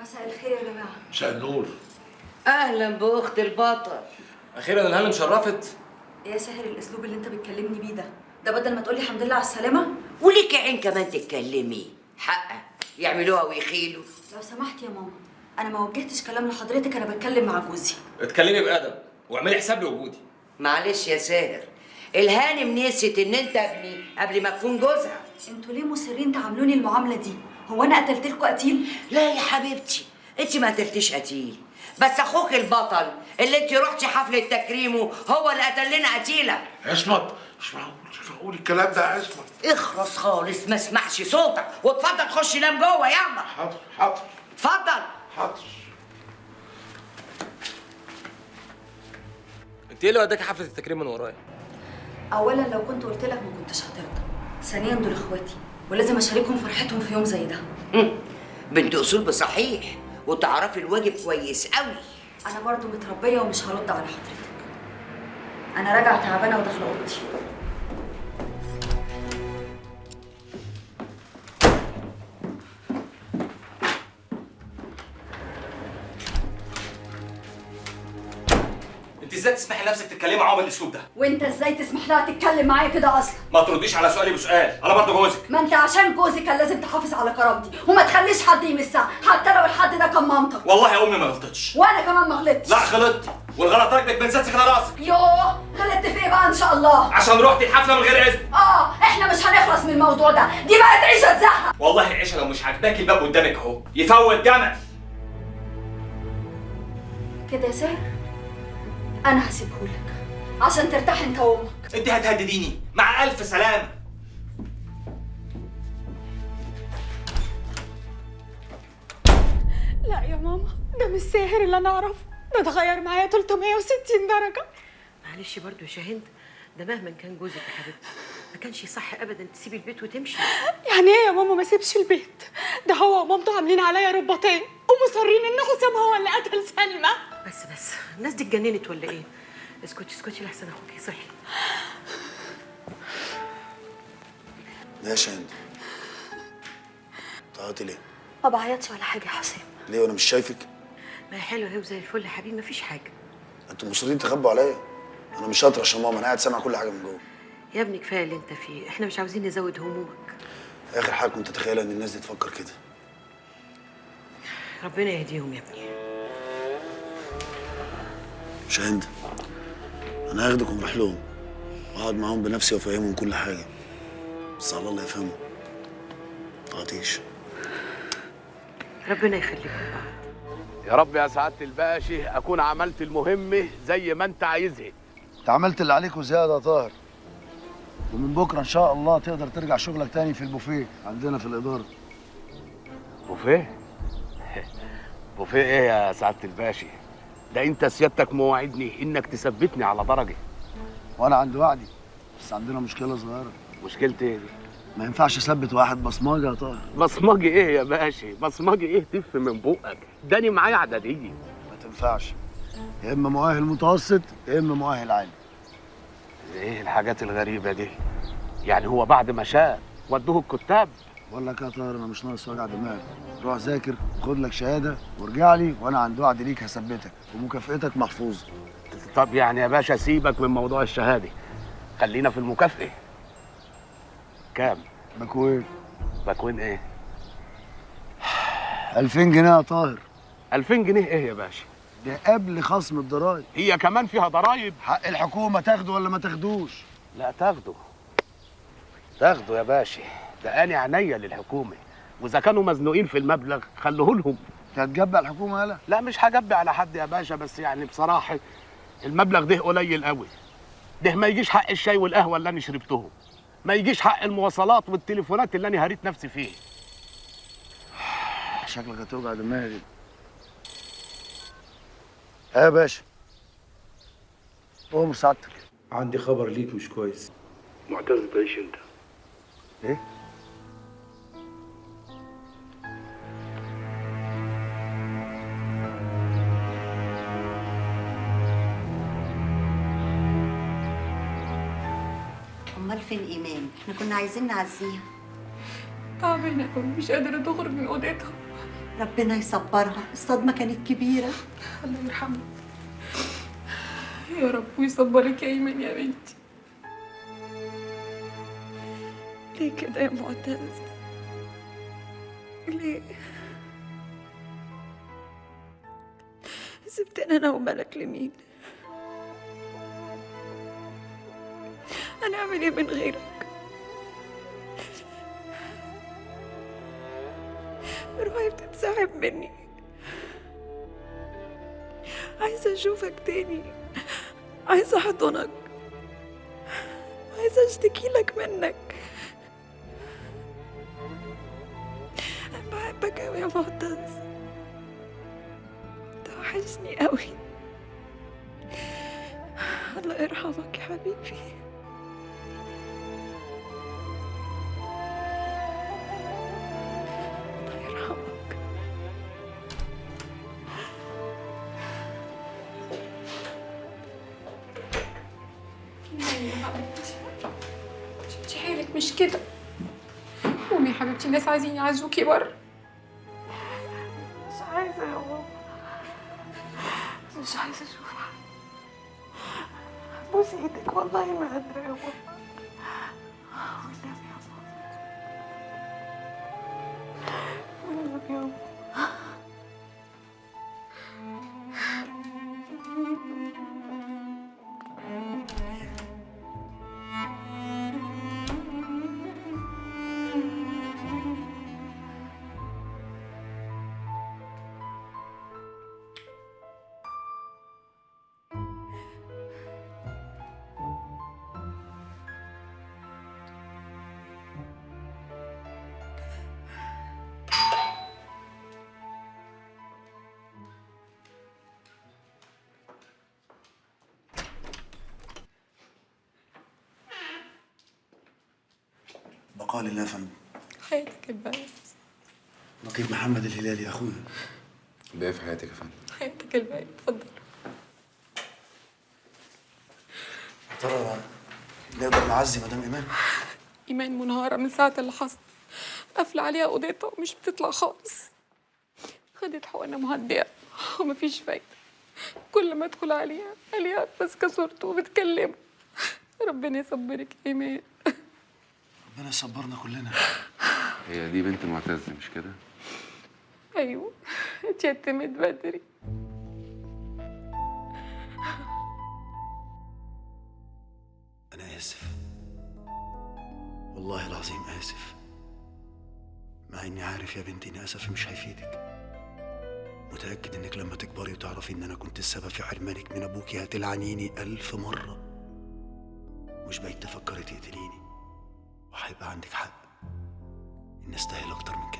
مساء الخير يا جماعه. مساء النور. اهلا باخت البطل. اخيرا الهانم شرفت. ايه يا ساهر الاسلوب اللي انت بتكلمني بيه ده بدل ما تقولي الحمد لله على السلامه. وليكي عين كمان تتكلمي حقا يعملوها ويخيلوا. لو سمحت يا ماما، انا ما وجهتش كلام لحضرتك، انا بتكلم مع جوزي. اتكلمي بادب واعملي حساب لوجودي. معلش يا ساهر، الهانم نسيت ان انت ابني قبل ما تكون جوزها. انتوا ليه مصرين تعاملوني المعامله دي؟ هو انا قتلت لكم قتيل؟ لا يا حبيبتي، انت ما قتلتيش قتيل، بس اخوك البطل اللي انت رحتي حفله تكريمه هو اللي قتل لنا قتيله. عصمت مش معقول الكلام ده يا عصمت. اخرس خالص ما اسمعش صوتك، واتفضل خش نام جوه يلا. حاضر حاضر اتفضل. حاضر. انت ايه اللي وداكي حفله التكريم من ورايا؟ اولا لو كنت قلت لك ما كنتش هترضى، ثانيا دول اخواتي ولازم اشاركهم فرحتهم في يوم زي ده. بنت اصول بصحيح وتعرفي الواجب كويس قوي. انا برضو متربيه ومش هرد على حضرتك. انا راجعه تعبانه وداخله اوضتي. انت ازاي تسمحي لنفسك تتكلمي معاهم بالاسلوب ده؟ وانت ازاي تسمح لها تتكلم معايا كده اصلا؟ ما ترديش على سؤالي بسؤال، انا برضه جوزك. ما انت عشان جوزي كان لازم تحافظ على كرامتي وما تخليش حد يمسها، حتى لو الحد ده كان مامتك. والله يا امي ما غلطتش. وانا كمان ما غلطتش. لا غلطتي، والغلط راكبك من ساسك لراسك. يوه غلطت في ايه بقى ان شاء الله؟ عشان روحتي الحفله من غير اذن. احنا مش هنخلص من الموضوع ده، دي بقت عيشه تزهق. والله عيشه لو مش عاجباكي الباب قدامك اهو، يفوت جمل. كده يا ساهر انا هسيبهولك عشان ترتاح انت وامك. انت هتهدديني مع الف سلامه. لا يا ماما، ده مش ساهر اللي انا اعرفه، ده اتغير معايا 360 درجه. معلش برضو يا شاهند، ده مهما كان جوزك يا حبيبتي ما كانش يصح ابدا تسيبي البيت وتمشي. يعني ايه يا ماما ما سيبش البيت؟ ده هو ومامته عاملين عليا رباطين ومصرين ان حسام هو اللي قتل سلمى. بس الناس دي اتجننت ولا ايه؟ اسكتي لحسن اخوكي صحي. يا شاهند بتعيطي ليه؟ ما بعيطش ولا حاجه يا حسام. ليه وانا مش شايفك؟ ما هي حلوه اهي وزي الفل يا حبيبي، مفيش حاجه. انتوا مصرين تخبوا عليا؟ انا مش شاطر عشان ماما، انا قاعد سامع كل حاجه من جوه. يا ابني كفايه اللي انت فيه، احنا مش عاوزين نزود همومك. اخر حاجه كنت اتخيلها ان الناس دي تفكر كده. ربنا يهديهم يا ابني. شاهند انا هاخدك ونروح لهم واقعد معاهم بنفسي وافهمهم كل حاجه، بس على الله يفهموا. تعطيش. ربنا يخليكم لبعض. يا رب يا سعادة الباشا أكون عملت المهمة زي ما أنت عايزها. انت عملت اللي عليك وزياده يا طاهر، ومن بكره ان شاء الله تقدر ترجع شغلك تاني في البوفيه عندنا في الاداره. بوفيه؟ بوفيه إيه يا سعادة الباشا؟ ده أنت سيادتك موعدني إنك تثبتني على درجة. وانا عندي وعدي، بس عندنا مشكله صغيره. مشكلتي إيه دي؟ ما ينفعش اثبت واحد بصماجه يا طاهر. بصمجي إيه يا باشا؟ بصمجي إيه تف من بقك؟ داني معايا إعدادية. ما تنفعش، يا اما مؤهل متوسط يا اما مؤهل عالي. إيه الحاجات الغريبة دي؟ يعني هو بعد ما شاء ودوه الكتاب؟ بقول لك يا طاهر انا مش ناقص وجع دماغ، روح ذاكر خد لك شهاده وارجع لي، وانا عندي وعد ليك هثبتك ومكافئتك محفوظه. طب يعني يا باشا سيبك من موضوع الشهادة، خلينا في المكافأة. كام؟ باكوين. باكوين ايه؟ 2000 جنيه يا طاهر. 2000 جنيه ايه يا باشا؟ ده قبل خصم الضرايب. هي كمان فيها ضرايب؟ حق الحكومه تاخده ولا ما تاخدوش؟ لا تاخده. تاخده يا باشا، ده أنا عينيا للحكومة، وإذا كانوا مزنوقين في المبلغ خلوه لهم. انت هتجبع الحكومه يالا؟ لا مش هجبي على حد يا باشا، بس يعني بصراحة المبلغ ده قليل قوي. ده ما يجيش حق الشاي والقهوة اللي أنا شربتهم، ما يجيش حق المواصلات والتليفونات اللي أنا هريت نفسي فيه. شكلك هتوجع دماغي. يا باشا قوم سعادتك. عندي خبر ليك مش كويس. معتز تعيش انت. ايه؟ امال فين ايمان؟ احنا كنا عايزين نعزيها. تعبانه قوي مش قادره تخرج من اوضتها. ربنا يصبرها، الصدمة كانت كبيرة. الله يرحمه يا رب ويصبرك يا ايمان يا بنتي. ليه كده يا معتز؟ ليه سبتني انا وملك لمين؟ هنعمل ايه من غيرك؟ روحي بتتسحب مني، عايزة اشوفك تاني، عايزة احضنك، عايزة اشتكي لك منك. انا بحبك اوي يا معتز، انت وحشني اوي. الله يرحمك يا حبيبي. الله يرحمك. يا حبيبتي شفتي حالك مش كده؟ قومي يا حبيبتي، الناس عايزين يعزوكي بره. مش عايزة يا ماما، مش عايزة أشوف حد. بوسي إيدك والله ما قادرة يا ماما، والنبي يا ماما، والنبي يا ماما. بقال الله يا فندم. حياتك البائس، نقيب محمد الهلالي يا اخويا. ده في حياتك يا فندم. حياتك البائس، اتفضل. يا ترى نقدر نعزي مدام ايمان؟ إيمان منهارة من ساعة اللي حصل، قافلة عليها أوضتها ومش بتطلع خالص. خدت حقنة مهدئة ومفيش فايدة، كل ما أدخل عليها ماسكة صورته وبتكلمه. ربنا يصبرك يا إيمان. ربنا يصبرنا كلنا. هي دي بنت معتز مش كده؟ أيوه، اتيتمت بدري. أنا آسف، والله العظيم آسف، مع إني عارف يا بنتي إن آسفي مش هيفيدك. متأكد إنك لما تكبري وتعرفي إن أنا كنت السبب في حرمانك من أبوكي هتلعنيني 1000 مرة، مش بعيد تفكري تقتليني، وهيبقى عندك حق إن أستاهل أكتر من كده.